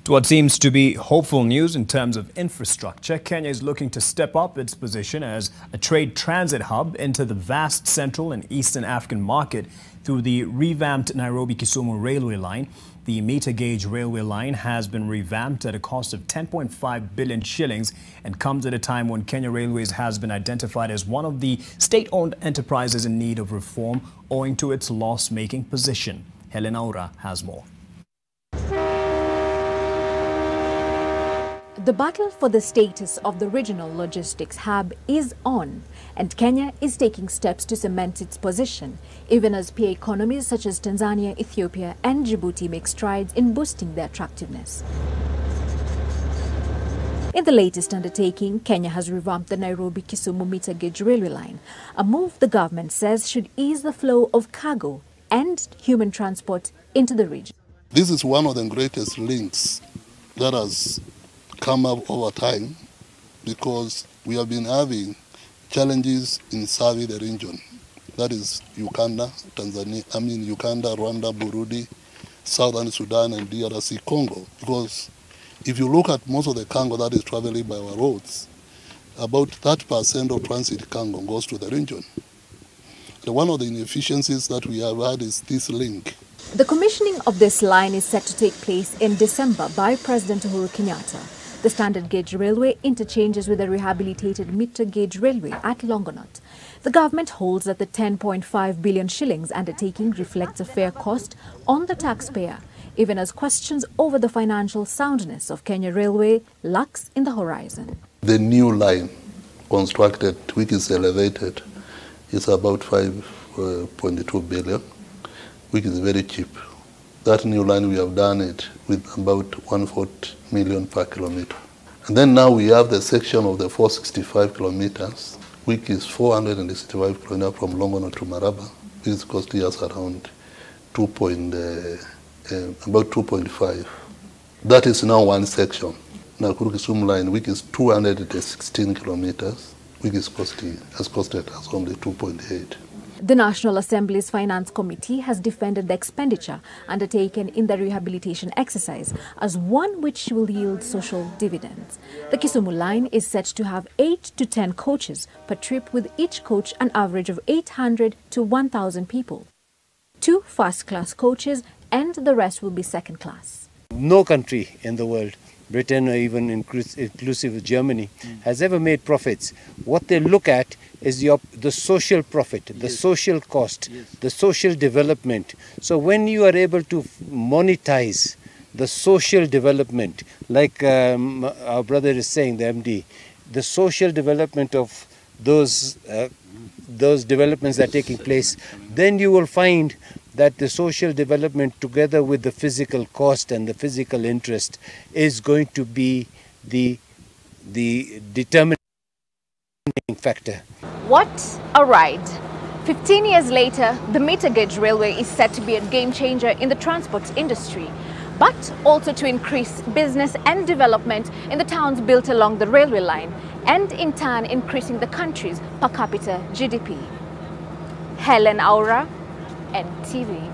To what seems to be hopeful news in terms of infrastructure, Kenya is looking to step up its position as a trade transit hub into the vast central and eastern African market through the revamped Nairobi-Kisumu railway line. The meter-gauge railway line has been revamped at a cost of 10.5 billion shillings and comes at a time when Kenya Railways has been identified as one of the state-owned enterprises in need of reform owing to its loss-making position. Helen Aura has more. The battle for the status of the regional logistics hub is on, and Kenya is taking steps to cement its position, even as peer economies such as Tanzania, Ethiopia and Djibouti make strides in boosting their attractiveness. In the latest undertaking, Kenya has revamped the Nairobi-Kisumu meter-gauge railway line, a move the government says should ease the flow of cargo and human transport into the region. This is one of the greatest links that has come up over time because we have been having challenges in serving the region. That is Uganda, Rwanda, Burundi, Southern Sudan and DRC Congo. Because if you look at most of the cargo that is traveling by our roads, about 30% of transit cargo goes to the region. And one of the inefficiencies that we have had is this link. The commissioning of this line is set to take place in December by President Uhuru Kenyatta. The standard gauge railway interchanges with the rehabilitated meter gauge railway at Longonot. The government holds that the 10.5 billion shillings undertaking reflects a fair cost on the taxpayer, even as questions over the financial soundness of Kenya Railway lurks in the horizon. The new line constructed, which is elevated, is about 5.2 billion, which is very cheap. That new line, we have done it with about 140 million per kilometer. And then now we have the section of the 465 kilometers, which is 465 kilometers from Longonot to Maraba. This cost us around about 2.5. That is now one section. Nakuru-Kisumu line, which is 216 kilometers, which has costed us only 2.8. The National Assembly's Finance Committee has defended the expenditure undertaken in the rehabilitation exercise as one which will yield social dividends. The Kisumu line is set to have 8 to 10 coaches per trip, with each coach an average of 800 to 1,000 people. 2 first-class coaches and the rest will be second-class. No country in the world, Britain or even inclusive of Germany, has ever made profits. What they look at is the social profit, the social cost, the social development. So when you are able to monetize the social development, like our brother is saying, the MD, the social development of those developments that are taking place, then you will find that the social development together with the physical cost and the physical interest is going to be the determining factor. What a ride! 15 years later, the meter gauge railway is set to be a game changer in the transport industry, but also to increase business and development in the towns built along the railway line, and in turn increasing the country's per capita GDP. Helen Aura, NTV.